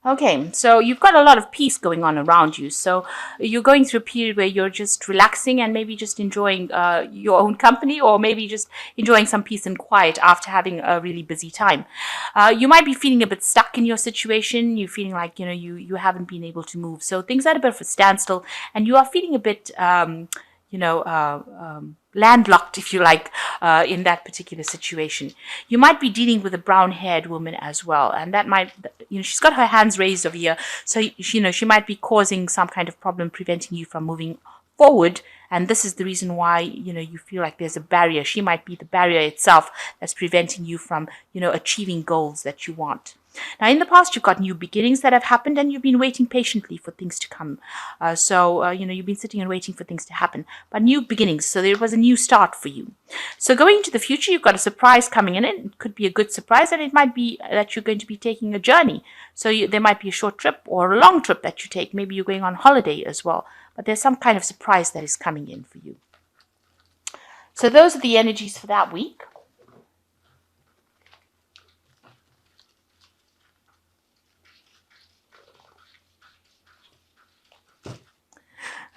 Okay, so you've got a lot of peace going on around you. So you're going through a period where you're just relaxing and maybe just enjoying your own company, or maybe just enjoying some peace and quiet after having a really busy time. You might be feeling a bit stuck in your situation. You're feeling like you haven't been able to move. So things are at a bit of a standstill, and you are feeling a bit landlocked, if you like, in that particular situation. You might be dealing with a brown-haired woman as well, and that might, she's got her hands raised over here, so she might be causing some kind of problem, preventing you from moving forward. And this is the reason why you feel like there's a barrier. She might be the barrier itself that's preventing you from achieving goals that you want. Now, in the past, you've got new beginnings that have happened, and you've been waiting patiently for things to come. You've been sitting and waiting for things to happen, but new beginnings. So there was a new start for you. So going into the future, you've got a surprise coming in. It could be a good surprise, and it might be that you're going to be taking a journey. So there might be a short trip or a long trip that you take. Maybe you're going on holiday as well. But there's some kind of surprise that is coming in for you. So those are the energies for that week.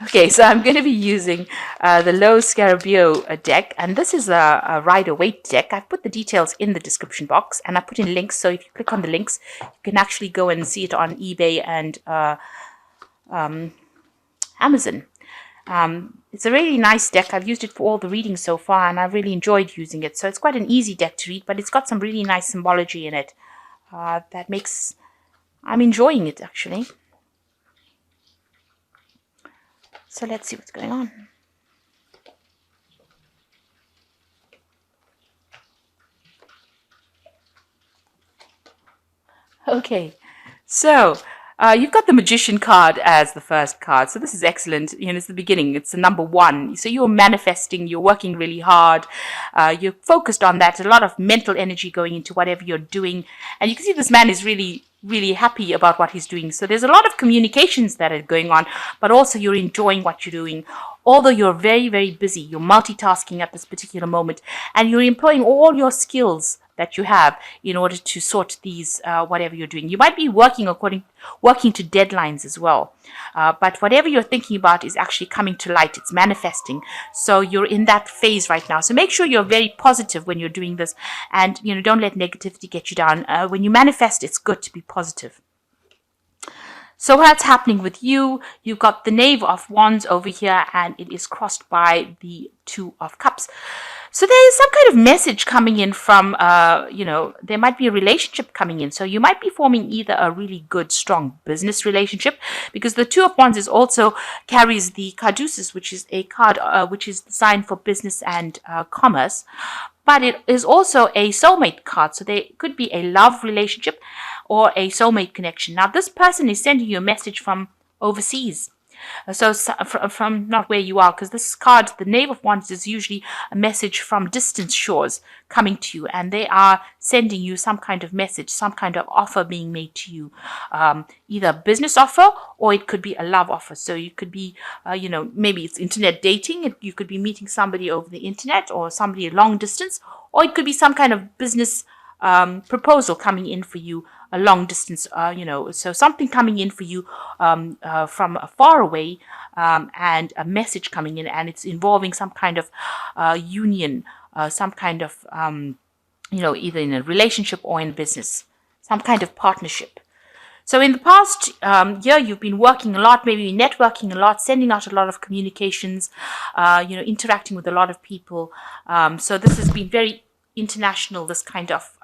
Okay, so I'm going to be using the Low Scarabeo deck, and this is a Rider-Waite deck. I've put the details in the description box, and I put in links, so if you click on the links, you can actually go and see it on eBay and Amazon. It's a really nice deck. I've used it for all the readings so far, and I've really enjoyed using it. So it's quite an easy deck to read, but it's got some really nice symbology in it that makes... I'm enjoying it, actually. So let's see what's going on. Okay, so you've got the Magician card as the first card. So this is excellent. It's the beginning. It's the number one. So you're manifesting. You're working really hard. You're focused on that. A lot of mental energy going into whatever you're doing. And you can see this man is really happy about what he's doing. So there's a lot of communications that are going on, but also you're enjoying what you're doing. Although you're very, very busy, you're multitasking at this particular moment, and you're employing all your skills that you have in order to sort these, whatever you're doing. You might be working to deadlines as well. But whatever you're thinking about is actually coming to light. It's manifesting. So you're in that phase right now. So make sure you're very positive when you're doing this, and don't let negativity get you down. When you manifest, it's good to be positive. So what's happening with you? You've got the Knave of Wands over here, and it is crossed by the Two of Cups. So there is some kind of message coming in from, there might be a relationship coming in. So you might be forming either a really good, strong business relationship, because the Two of Wands is also carries the Caduceus, which is a card which is the sign for business and commerce. But it is also a soulmate card. So there could be a love relationship or a soulmate connection. Now, this person is sending you a message from overseas. So from not where you are, because this card, the Knave of Wands, is usually a message from distant shores coming to you, and they are sending you some kind of message, some kind of offer being made to you, either a business offer or it could be a love offer. So you could be, maybe it's internet dating. You could be meeting somebody over the internet or somebody long distance, or it could be some kind of business proposal coming in for you, a long distance, so something coming in for you from far away, and a message coming in, and it's involving some kind of union, some kind of, either in a relationship or in business, some kind of partnership. So in the past year, you've been working a lot, maybe networking a lot, sending out a lot of communications, interacting with a lot of people. So this has been very international, this kind of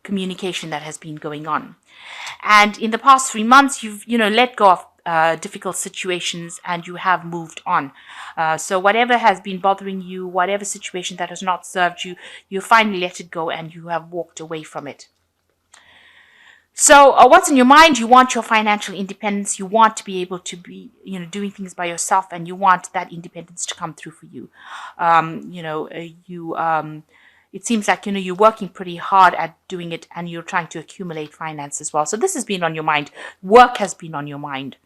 communication that has been going on. And in the past 3 months, you've let go of difficult situations, and you have moved on. So whatever has been bothering you, whatever situation that has not served you, you finally let it go and you have walked away from it. So what's in your mind? You want your financial independence. You want to be able to be, doing things by yourself, and you want that independence to come through for you. It seems like, you're working pretty hard at doing it, and you're trying to accumulate finance as well. So this has been on your mind. Work has been on your mind.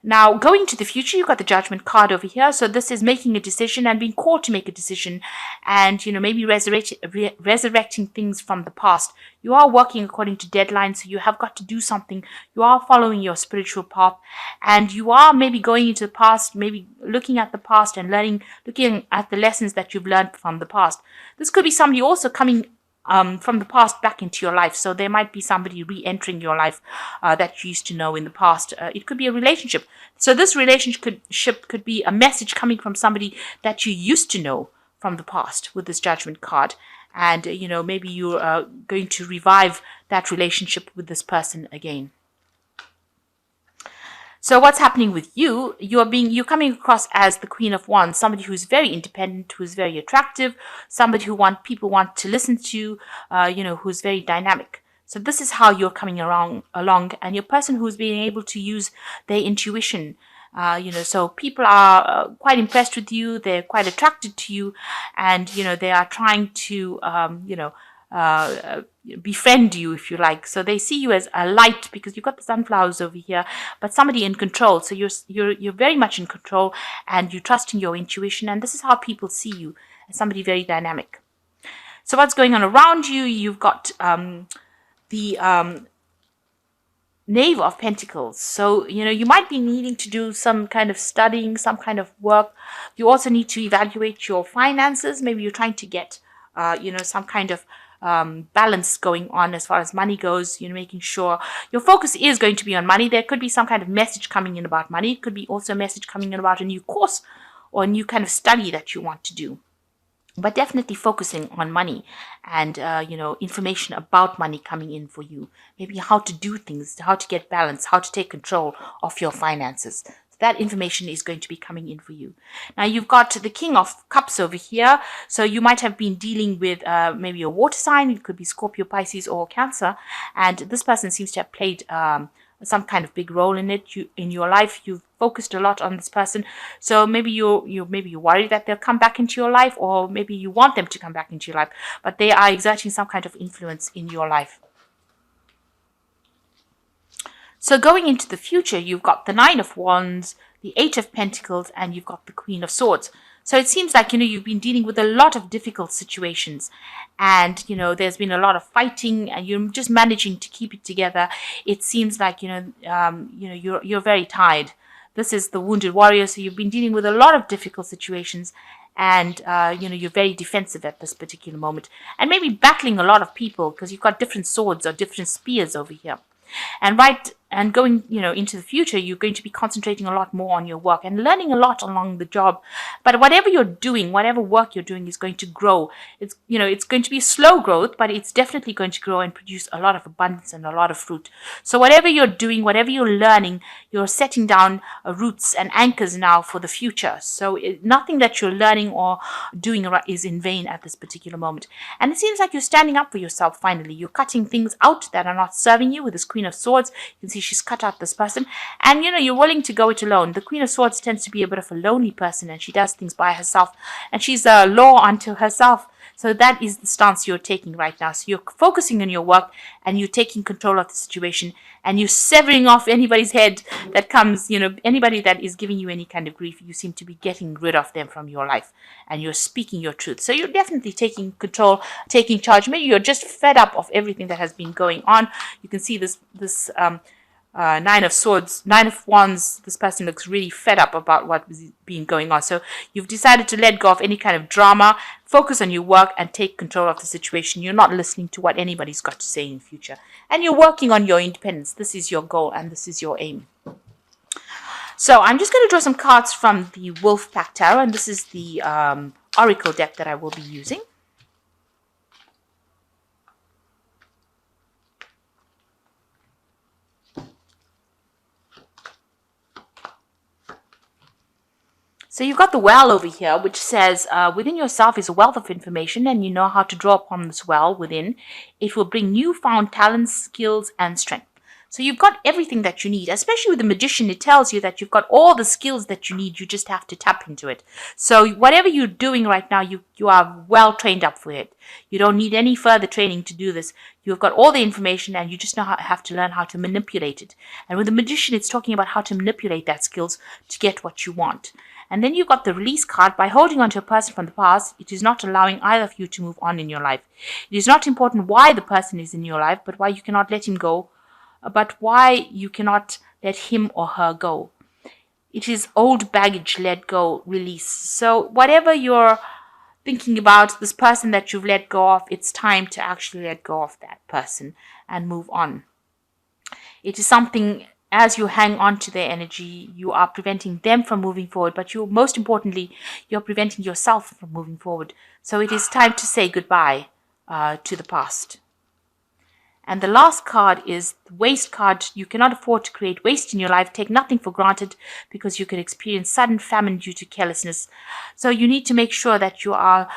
Now, going to the future, you've got the Judgment card over here. So this is making a decision and being called to make a decision, and, maybe resurrecting things from the past. You are working according to deadlines, so you have got to do something. You are following your spiritual path, and you are maybe going into the past, maybe looking at the past and looking at the lessons that you've learned from the past. This could be somebody also coming from the past back into your life. So there might be somebody re-entering your life that you used to know in the past. It could be a relationship. So this relationship could be a message coming from somebody that you used to know from the past with this Judgment card. And, maybe you're going to revive that relationship with this person again. So what's happening with you? You're coming across as the Queen of Wands, somebody who's very independent, who's very attractive, somebody who people want to listen to, who's very dynamic. So this is how you're coming along, and you're a person who's being able to use their intuition. So people are quite impressed with you. They're quite attracted to you, and they are trying to befriend you, if you like. So they see you as a light, because you've got the sunflowers over here, but somebody in control. So you're very much in control, and you trust in your intuition, and this is how people see you, as somebody very dynamic. So what's going on around you? You've got the Knave of Pentacles. So you might be needing to do some kind of studying, some kind of work. You also need to evaluate your finances. Maybe you're trying to get some kind of balance going on as far as money goes. Making sure your focus is going to be on money. There could be some kind of message coming in about money. It could be also a message coming in about a new course or a new kind of study that you want to do. But definitely focusing on money and, information about money coming in for you. Maybe how to do things, how to get balance, how to take control of your finances. That information is going to be coming in for you. Now, you've got the King of Cups over here. So you might have been dealing with maybe a water sign. It could be Scorpio, Pisces, or Cancer. And this person seems to have played some kind of big role in it. In your life, you've focused a lot on this person. So maybe you're worried that they'll come back into your life, or maybe you want them to come back into your life. But they are exerting some kind of influence in your life. So going into the future, you've got the Nine of Wands, the Eight of Pentacles, and you've got the Queen of Swords. So it seems like, you've been dealing with a lot of difficult situations, and, there's been a lot of fighting, and you're just managing to keep it together. It seems like, you're very tired. This is the Wounded Warrior. So you've been dealing with a lot of difficult situations, and, you're very defensive at this particular moment, and maybe battling a lot of people because you've got different swords or different spears over here. And going, into the future, you're going to be concentrating a lot more on your work and learning a lot along the job. But whatever you're doing, whatever work you're doing is going to grow. It's going to be slow growth, but it's definitely going to grow and produce a lot of abundance and a lot of fruit. So whatever you're doing, whatever you're learning, you're setting down roots and anchors now for the future. So nothing that you're learning or doing is in vain at this particular moment. And it seems like you're standing up for yourself finally. You're cutting things out that are not serving you with this Queen of Swords. You can see she's cut out this person, and you're willing to go it alone. The Queen of Swords tends to be a bit of a lonely person, and she does things by herself, and she's a law unto herself. So that is the stance you're taking right now. So you're focusing on your work, and you're taking control of the situation, and you're severing off anybody's head that comes, anybody that is giving you any kind of grief. You seem to be getting rid of them from your life, and you're speaking your truth. So you're definitely taking control, taking charge. Maybe you're just fed up of everything that has been going on. You can see this Nine of Swords, Nine of Wands. This person looks really fed up about what was being going on. So you've decided to let go of any kind of drama, focus on your work, and take control of the situation. You're not listening to what anybody's got to say in the future. And you're working on your independence. This is your goal, and this is your aim. So I'm just going to draw some cards from the Wolf Pack Tarot, and this is the Oracle deck that I will be using. So you've got the well over here, which says, within yourself is a wealth of information, and you know how to draw upon this well within. It will bring newfound talents, skills, and strength. So you've got everything that you need, especially with the magician. It tells you that you've got all the skills that you need. You just have to tap into it. So whatever you're doing right now, you are well trained up for it. You don't need any further training to do this. You've got all the information and you just have to learn how to manipulate it. And with the magician, it's talking about how to manipulate that skills to get what you want. And then you've got the release card. By holding on to a person from the past, it is not allowing either of you to move on in your life. It is not important why the person is in your life, but why you cannot let him go, but why you cannot let him or her go. It is old baggage, let go, release. So whatever you're thinking about, this person that you've let go of, it's time to actually let go of that person and move on. It is something, as you hang on to their energy, you are preventing them from moving forward, but most importantly, you're preventing yourself from moving forward. So it is time to say goodbye to the past. And the last card is the waste card. You cannot afford to create waste in your life. Take nothing for granted because you could experience sudden famine due to carelessness. So you need to make sure that you are,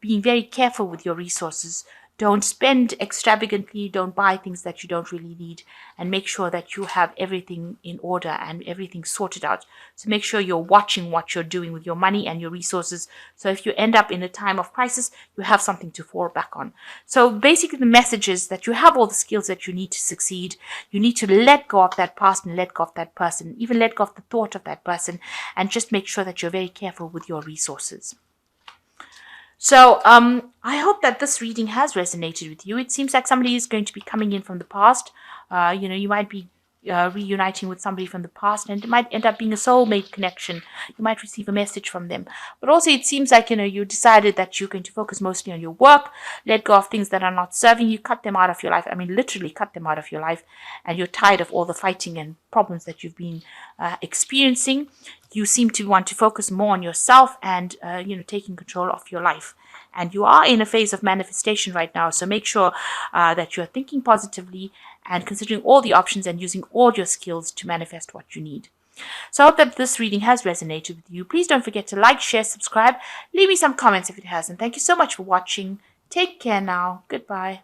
being very careful with your resources. Don't spend extravagantly. Don't buy things that you don't really need. And make sure that you have everything in order and everything sorted out. So make sure you're watching what you're doing with your money and your resources. So if you end up in a time of crisis, you have something to fall back on. So basically the message is that you have all the skills that you need to succeed. You need to let go of that past and let go of that person. Even let go of the thought of that person. And just make sure that you're very careful with your resources. So I hope that this reading has resonated with you. It seems like somebody is going to be coming in from the past. You might be reuniting with somebody from the past, and it might end up being a soulmate connection. You might receive a message from them. But also it seems like, you decided that you're going to focus mostly on your work, let go of things that are not serving you, cut them out of your life. I mean, literally cut them out of your life. And you're tired of all the fighting and problems that you've been experiencing. You seem to want to focus more on yourself and, taking control of your life. And you are in a phase of manifestation right now. So make sure that you're thinking positively and considering all the options and using all your skills to manifest what you need. So I hope that this reading has resonated with you. Please don't forget to like, share, subscribe. Leave me some comments if it hasn't. Thank you so much for watching. Take care now. Goodbye.